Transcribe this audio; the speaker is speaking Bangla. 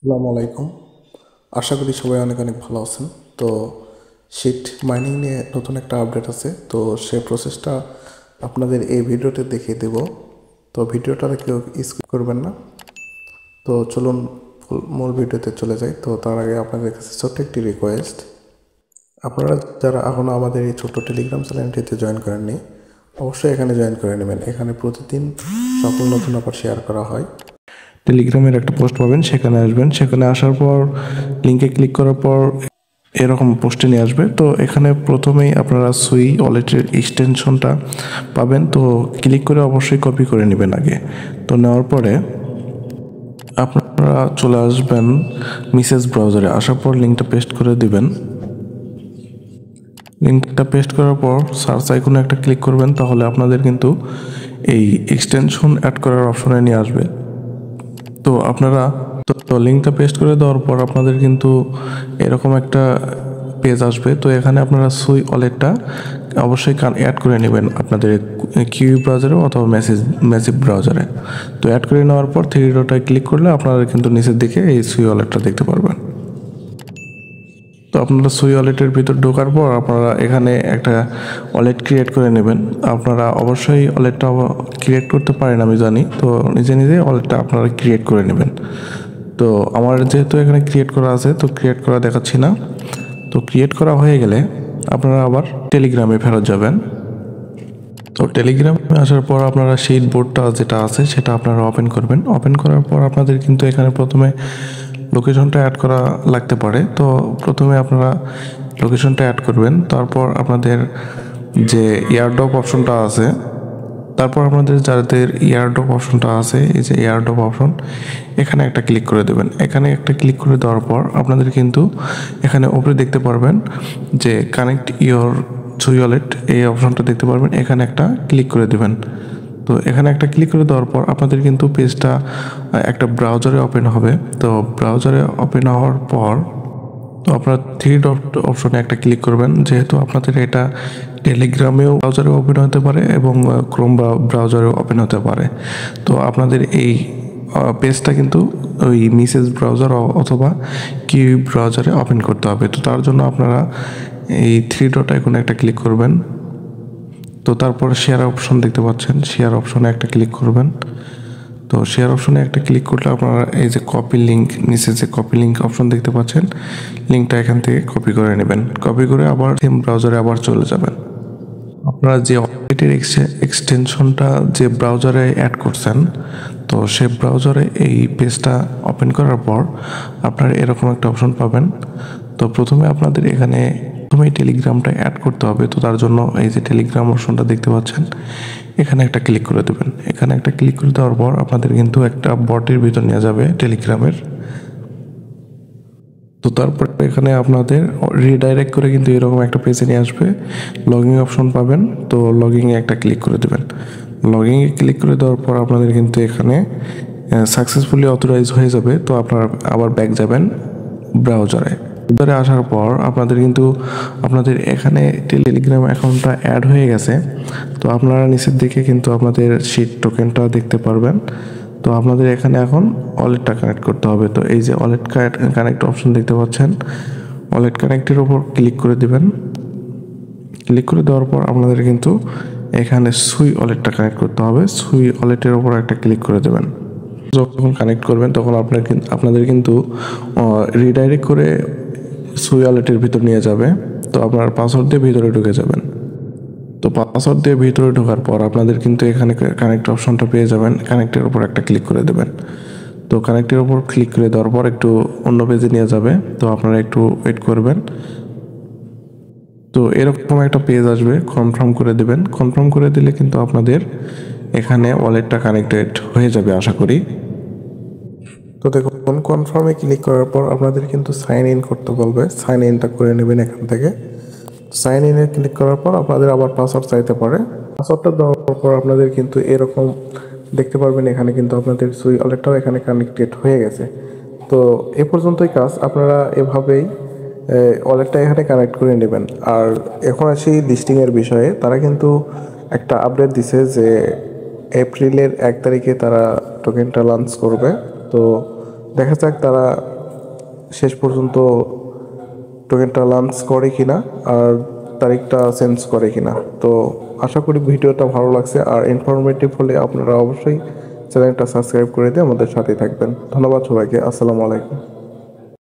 আসসালামু আলাইকুম। আশা করি সবাই অনেক অনেক ভালো আছেন। তো শিট মাইনিং নিয়ে নতুন একটা আপডেট আছে, তো সেই প্রসেসটা আপনাদের এই ভিডিওতে দেখিয়ে দেব। তো ভিডিওটা কেউ স্কিপ করবেন না। তো চলুন মূল ভিডিওতে চলে যাই। তো তার আগে আপনাদের কাছে ছোট্ট একটি রিকোয়েস্ট, আপনারা যারা এখনও আমাদের এই ছোট্ট টেলিগ্রাম চ্যানেলটিতে জয়েন করেননি, অবশ্যই এখানে জয়েন করে নেবেন। এখানে প্রতিদিন সকল নতুন অফার শেয়ার করা হয়। টেলিগ্রামের একটা পোস্ট পাবেন, সেখানে আসবেন। সেখানে আসার পর লিঙ্কে ক্লিক করার পর এরকম পোস্টে নিয়ে আসবে। তো এখানে প্রথমেই আপনারা সুই ওয়ালেটের এক্সটেনশনটা পাবেন। তো ক্লিক করে অবশ্যই কপি করে নেবেন আগে। তো নেওয়ার পরে আপনারা চলে আসবেন মিসেস ব্রাউজারে। আসার পর লিঙ্কটা পেস্ট করে দিবেন। লিঙ্কটা পেস্ট করার পর সার্চ আইকনে একটা ক্লিক করবেন, তাহলে আপনাদের কিন্তু এই এক্সটেনশন অ্যাড করার অপশনে নিয়ে আসবে। তো আপনারা তো লিঙ্কটা পেস্ট করে দেওয়ার পর আপনাদের কিন্তু এরকম একটা পেজ আসবে। তো এখানে আপনারা সুই ওয়ালেটটা অবশ্যই অ্যাড করে নেবেন আপনাদের কিউই ব্রাউজারে অথবা ম্যাসিভ ব্রাউজারে। তো অ্যাড করে নেওয়ার পর থ্রি ডটে ক্লিক করলে আপনারা কিন্তু নিচের দিকে এই সুই ওয়ালেটটা দেখতে পারবেন। তো আপনারা সুই ওয়ালেটের ভিতর ঢোকার পর আপনারা এখানে একটা ওয়ালেট ক্রিয়েট করে নেবেন। আপনারা অবশ্যই ওয়ালেটটা ক্রিয়েট করতে পারেন, আমি জানি। তো নিজে নিজে ওয়ালেটটা আপনারা ক্রিয়েট করে নেবেন। তো আমার যেহেতু এখানে ক্রিয়েট করা আছে, তো ক্রিয়েট করা দেখাচ্ছি না। তো ক্রিয়েট করা হয়ে গেলে আপনারা আবার টেলিগ্রামে ফেরত যাবেন। তো টেলিগ্রামে আসার পর আপনারা শিট বোর্ডটা যেটা আছে সেটা আপনারা ওপেন করবেন। ওপেন করার পর আপনাদের কিন্তু এখানে প্রথমে লোকেশনটা অ্যাড করা লাগতে পারে। তো প্রথমে আপনারা লোকেশনটা অ্যাড করবেন। তারপর আপনাদের যে এয়ারড্রপ অপশনটা আছে, তারপর আপনাদের যাদের এয়ারড্রপ অপশনটা আছে, এই যে এয়ারড্রপ অপশন, এখানে একটা ক্লিক করে দেবেন। এখানে একটা ক্লিক করে দেওয়ার পর আপনাদের কিন্তু এখানে উপরে দেখতে পারবেন যে কানেক্ট ইয়োর সুই ওয়ালেট, এই অপশনটা দেখতে পারবেন। এখানে একটা ক্লিক করে দেবেন। তো এখানে একটা ক্লিক করে দেওয়ার পর আপনাদের কিন্তু পেজটা একটা ব্রাউজারে ওপেন হবে। তো ব্রাউজারে ওপেন হওয়ার পর তো আপনারা থ্রি ডট অপশনে একটা ক্লিক করবেন। যেহেতু আপনাদের এটা টেলিগ্রামেও ব্রাউজারে ওপেন হতে পারে এবং ক্রোম ব্রাউজারেও ওপেন হতে পারে। তো আপনাদের এই পেজটা কিন্তু ওই মিসেস ব্রাউজার অথবা কি ব্রাউজারে ওপেন করতে হবে। তো তার জন্য আপনারা এই থ্রি ডট আইকনে একটা ক্লিক করবেন। তো তারপর শেয়ার অপশন দেখতে পাচ্ছেন, শেয়ার অপশনে একটা ক্লিক করবেন। তো শেয়ার অপশনে একটা ক্লিক করলে আপনারা এই যে কপি লিঙ্ক, নিচে যে কপি লিঙ্ক অপশন দেখতে পাচ্ছেন, লিঙ্কটা এখান থেকে কপি করে নেবেন। কপি করে আবার সেম ব্রাউজারে আবার চলে যাবেন। আপনারা যে ওয়ালেটের এক্সটেনশনটা যে ব্রাউজারে অ্যাড করছেন, তো সে ব্রাউজারে এই পেজটা ওপেন করার পর আপনারা এরকম একটা অপশন পাবেন। তো প্রথমে আপনাদের এখানে প্রথমেই টেলিগ্রামটা অ্যাড করতে হবে। তো তার জন্য এই যে টেলিগ্রাম অপশনটা দেখতে পাচ্ছেন, এখানে একটা ক্লিক করে দেবেন। এখানে একটা ক্লিক করে দেওয়ার পর আপনাদের কিন্তু একটা বটের ভিতর নিয়ে যাবে টেলিগ্রামের। তো তারপর এখানে আপনাদের রিডাইরেক্ট করে কিন্তু এরকম একটা পেজে নিয়ে আসবে। লগইন অপশন পাবেন, তো লগইনে একটা ক্লিক করে দেবেন। লগইনে ক্লিক করে দেওয়ার পর আপনাদের কিন্তু এখানে সাকসেসফুলি অথরাইজ হয়ে যাবে। তো আপনারা আবার ব্যাক যাবেন ব্রাউজারে। ব্রাউজারে আসার পর আপনাদের কিন্তু আপনাদের এখানে টেলিগ্রাম অ্যাকাউন্টটা অ্যাড হয়ে গেছে। তো আপনারা নিচের দিকে কিন্তু আপনাদের শিট টোকেনটা দেখতে পারবেন। তো আপনাদের এখানে এখন ওয়ালেটটা কানেক্ট করতে হবে। তো এই যে ওয়ালেট কানেক্ট অপশন দেখতে পাচ্ছেন, ওয়ালেট কানেক্টের উপর ক্লিক করে দিবেন। ক্লিক করে দেওয়ার পর আপনাদের কিন্তু এখানে সুই ওয়ালেটটা কানেক্ট করতে হবে। সুই ওয়ালেটের উপর একটা ক্লিক করে দেবেন। যখন কানেক্ট করবেন তখন আপনাদের কিন্তু রিডাইরেক্ট করে সুই ওয়ালেটের ভিতর নিয়ে যাবে। তো আপনার পাসওয়ার্ড দিয়ে ভিতরে ঢুকে যাবেন। তো পাসওয়ার্ড দিয়ে ভিতরে ঢোকার পর আপনাদের কিন্তু এখানে কানেক্ট অপশনটা পেয়ে যাবেন। কানেক্টের উপর একটা ক্লিক করে দেবেন। তো কানেক্টের উপর ক্লিক করে দেওয়ার পর একটু অন্য পেজে নিয়ে যাবে। তো আপনারা একটু ওয়েট করবেন। তো এরকম একটা পেজ আসবে, কনফার্ম করে দেবেন। কনফার্ম করে দিলে কিন্তু আপনাদের এখানে ওয়ালেটটা কানেক্টেড হয়ে যাবে আশা করি। তো দেখুন, কনফার্মে ক্লিক করার পর আপনাদের কিন্তু সাইন ইন করতে বলবে। সাইন ইনটা করে নেবেন এখান থেকে। সাইন ইনে ক্লিক করার পর আপনাদের আবার পাসওয়ার্ড চাইতে পারে। পাসওয়ার্ডটা দেওয়ার পর আপনাদের কিন্তু এরকম দেখতে পারবেন, এখানে কিন্তু আপনাদের সুই ওয়ালেটটাও এখানে কানেক্টেড হয়ে গেছে। তো এ পর্যন্তই কাজ। আপনারা এভাবেই ওয়ালেটটা এখানে কানেক্ট করে নেবেন। আর এখন আসি লিস্টিংয়ের বিষয়ে। তারা কিন্তু একটা আপডেট দিছে যে এপ্রিলের 1 তারিখে তারা টোকেনটা লঞ্চ করবে। তো দেখা যাক তারা শেষ পর্যন্ত টোকেনটা লঞ্চ করে কিনা আর তারিখটা চেঞ্জ করে কিনা। তো আশা করি ভিডিওটা ভালো লাগছে, আর ইনফরমেটিভ হলে আপনারা অবশ্যই চ্যানেলটা সাবস্ক্রাইব করে দিয়ে আমাদের সাথেই থাকবেন। ধন্যবাদ সবাইকে। আসসালামু আলাইকুম।